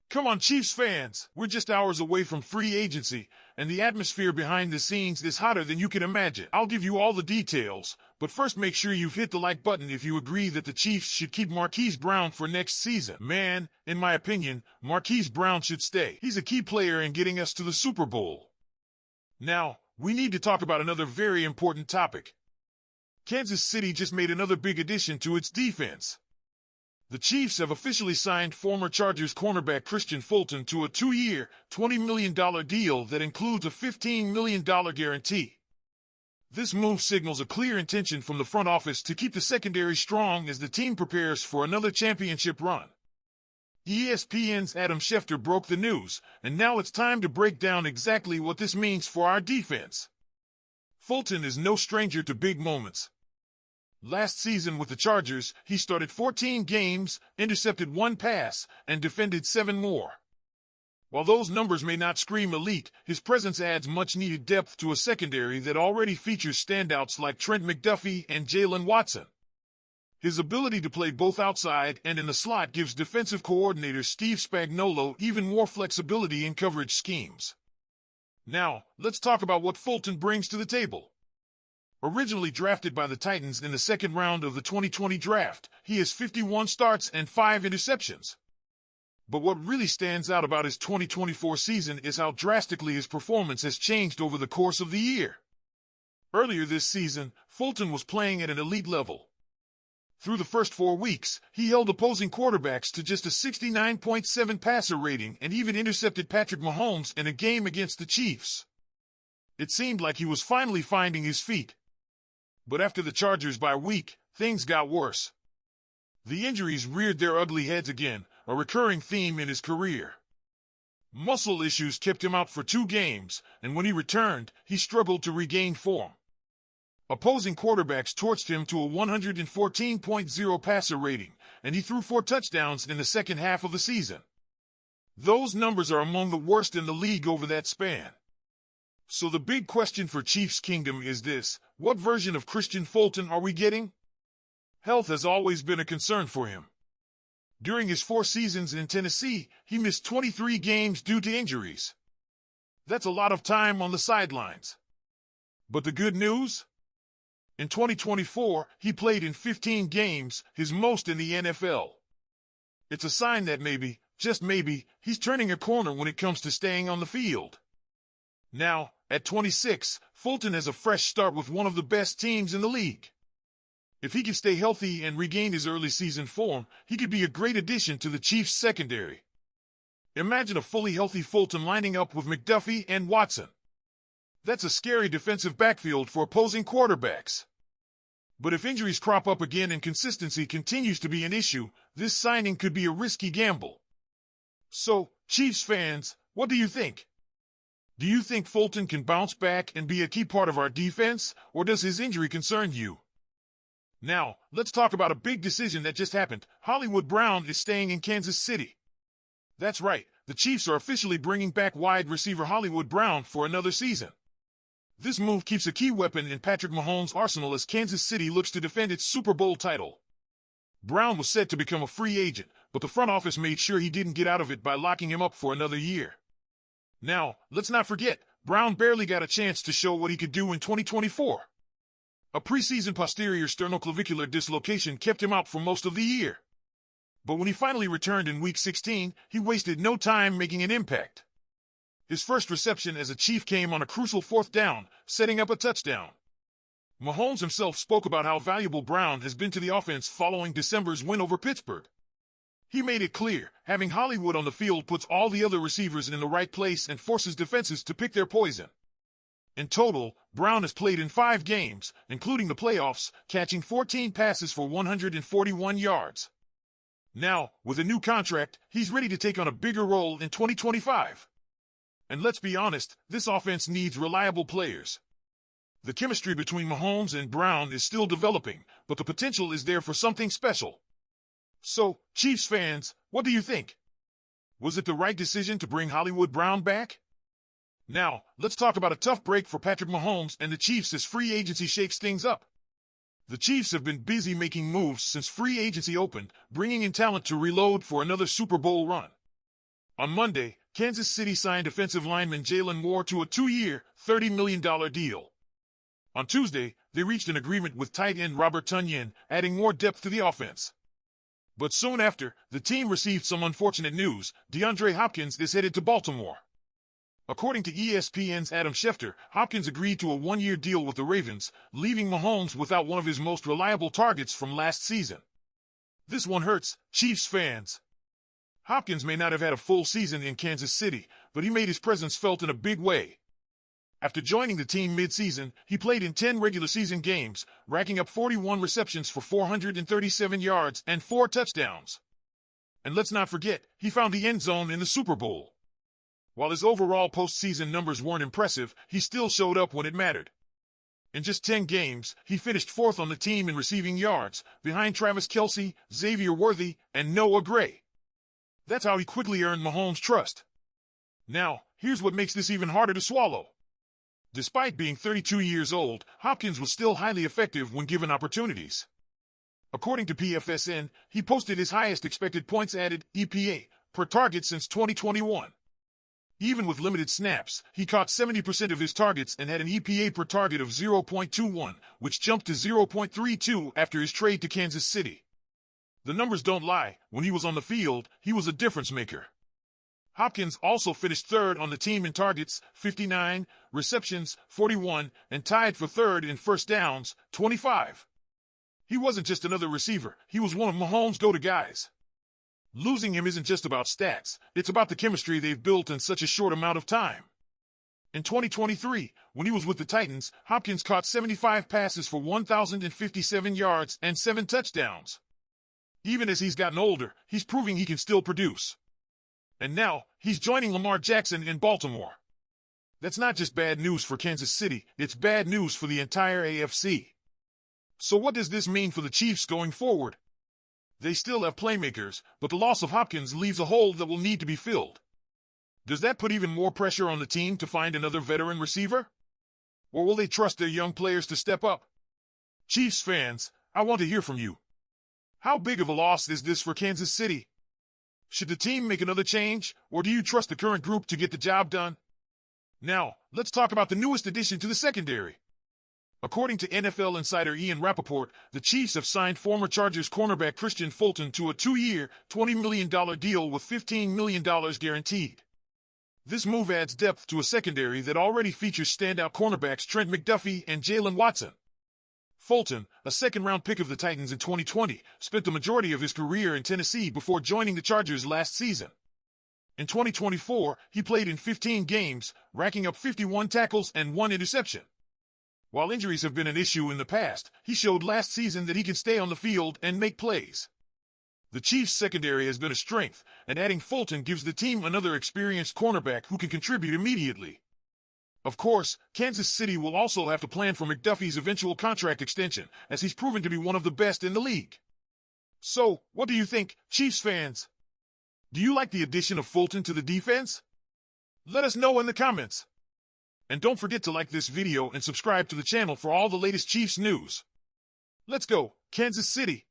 Come on, Chiefs fans! We're just hours away from free agency, and the atmosphere behind the scenes is hotter than you can imagine. I'll give you all the details, but first make sure you've hit the like button if you agree that the Chiefs should keep Marquise Brown for next season. Man, in my opinion, Marquise Brown should stay. He's a key player in getting us to the Super Bowl. Now, we need to talk about another very important topic. Kansas City just made another big addition to its defense. The Chiefs have officially signed former Chargers cornerback Kristian Fulton to a 2-year, $20 million deal that includes a $15 million guarantee. This move signals a clear intention from the front office to keep the secondary strong as the team prepares for another championship run. ESPN's Adam Schefter broke the news, and now it's time to break down exactly what this means for our defense. Fulton is no stranger to big moments. Last season with the Chargers, he started 14 games, intercepted 1 pass, and defended 7 more. While those numbers may not scream elite, his presence adds much-needed depth to a secondary that already features standouts like Trent McDuffie and Jalen Watson. His ability to play both outside and in the slot gives defensive coordinator Steve Spagnuolo even more flexibility in coverage schemes. Now, let's talk about what Fulton brings to the table. Originally drafted by the Titans in the second round of the 2020 draft, he has 51 starts and 5 interceptions. But what really stands out about his 2024 season is how drastically his performance has changed over the course of the year. Earlier this season, Fulton was playing at an elite level. Through the first 4 weeks, he held opposing quarterbacks to just a 69.7 passer rating and even intercepted Patrick Mahomes in a game against the Chiefs. It seemed like he was finally finding his feet. But after the Chargers bye week, things got worse. The injuries reared their ugly heads again, a recurring theme in his career. Muscle issues kept him out for 2 games, and when he returned, he struggled to regain form. Opposing quarterbacks torched him to a 114.0 passer rating, and he threw 4 touchdowns in the second half of the season. Those numbers are among the worst in the league over that span. So the big question for Chiefs Kingdom is this: what version of Kristian Fulton are we getting? Health has always been a concern for him. During his 4 seasons in Tennessee, he missed 23 games due to injuries. That's a lot of time on the sidelines. But the good news? In 2024, he played in 15 games, his most in the NFL. It's a sign that maybe, just maybe, he's turning a corner when it comes to staying on the field. Now, at 26, Fulton has a fresh start with one of the best teams in the league. If he can stay healthy and regain his early season form, he could be a great addition to the Chiefs' secondary. Imagine a fully healthy Fulton lining up with McDuffie and Watson. That's a scary defensive backfield for opposing quarterbacks. But if injuries crop up again and consistency continues to be an issue, this signing could be a risky gamble. So, Chiefs fans, what do you think? Do you think Fulton can bounce back and be a key part of our defense, or does his injury concern you? Now, let's talk about a big decision that just happened. Hollywood Brown is staying in Kansas City. That's right, the Chiefs are officially bringing back wide receiver Hollywood Brown for another season. This move keeps a key weapon in Patrick Mahomes' arsenal as Kansas City looks to defend its Super Bowl title. Brown was set to become a free agent, but the front office made sure he didn't get out of it by locking him up for another year. Now, let's not forget, Brown barely got a chance to show what he could do in 2024. A preseason posterior sternoclavicular dislocation kept him out for most of the year. But when he finally returned in Week 16, he wasted no time making an impact. His first reception as a Chief came on a crucial 4th down, setting up a touchdown. Mahomes himself spoke about how valuable Brown has been to the offense following December's win over Pittsburgh. He made it clear, having Hollywood on the field puts all the other receivers in the right place and forces defenses to pick their poison. In total, Brown has played in 5 games, including the playoffs, catching 14 passes for 141 yards. Now, with a new contract, he's ready to take on a bigger role in 2025. And let's be honest, this offense needs reliable players. The chemistry between Mahomes and Brown is still developing, but the potential is there for something special. So, Chiefs fans, what do you think? Was it the right decision to bring Hollywood Brown back? Now, let's talk about a tough break for Patrick Mahomes and the Chiefs as free agency shakes things up. The Chiefs have been busy making moves since free agency opened, bringing in talent to reload for another Super Bowl run. On Monday, Kansas City signed offensive lineman Jalen Moore to a 2-year, $30 million deal. On Tuesday, they reached an agreement with tight end Robert Tonyan, adding more depth to the offense. But soon after, the team received some unfortunate news. DeAndre Hopkins is headed to Baltimore. According to ESPN's Adam Schefter, Hopkins agreed to a 1-year deal with the Ravens, leaving Mahomes without one of his most reliable targets from last season. This one hurts Chiefs fans. Hopkins may not have had a full season in Kansas City, but he made his presence felt in a big way. After joining the team mid-season, he played in 10 regular season games, racking up 41 receptions for 437 yards and 4 touchdowns. And let's not forget, he found the end zone in the Super Bowl. While his overall postseason numbers weren't impressive, he still showed up when it mattered. In just 10 games, he finished 4th on the team in receiving yards, behind Travis Kelce, Xavier Worthy, and Noah Gray. That's how he quickly earned Mahomes' trust. Now, here's what makes this even harder to swallow. Despite being 32 years old, Hopkins was still highly effective when given opportunities. According to PFSN, he posted his highest expected points added, EPA, per target since 2021. Even with limited snaps, he caught 70% of his targets and had an EPA per target of 0.21, which jumped to 0.32 after his trade to Kansas City. The numbers don't lie. When he was on the field, he was a difference maker. Hopkins also finished 3rd on the team in targets, 59, receptions, 41, and tied for 3rd in first downs, 25. He wasn't just another receiver, he was one of Mahomes' go-to guys. Losing him isn't just about stats, it's about the chemistry they've built in such a short amount of time. In 2023, when he was with the Titans, Hopkins caught 75 passes for 1,057 yards and 7 touchdowns. Even as he's gotten older, he's proving he can still produce. And now, he's joining Lamar Jackson in Baltimore. That's not just bad news for Kansas City, it's bad news for the entire AFC. So what does this mean for the Chiefs going forward? They still have playmakers, but the loss of Hopkins leaves a hole that will need to be filled. Does that put even more pressure on the team to find another veteran receiver? Or will they trust their young players to step up? Chiefs fans, I want to hear from you. How big of a loss is this for Kansas City? Should the team make another change, or do you trust the current group to get the job done? Now, let's talk about the newest addition to the secondary. According to NFL insider Ian Rappaport, the Chiefs have signed former Chargers cornerback Christian Fulton to a 2-year, $20 million deal with $15 million guaranteed. This move adds depth to a secondary that already features standout cornerbacks Trent McDuffie and Jalen Watson. Fulton, a second-round pick of the Titans in 2020, spent the majority of his career in Tennessee before joining the Chargers last season. In 2024, he played in 15 games, racking up 51 tackles and 1 interception. While injuries have been an issue in the past, he showed last season that he can stay on the field and make plays. The Chiefs' secondary has been a strength, and adding Fulton gives the team another experienced cornerback who can contribute immediately. Of course, Kansas City will also have to plan for McDuffie's eventual contract extension, as he's proven to be one of the best in the league. So, what do you think, Chiefs fans? Do you like the addition of Fulton to the defense? Let us know in the comments. And don't forget to like this video and subscribe to the channel for all the latest Chiefs news. Let's go, Kansas City!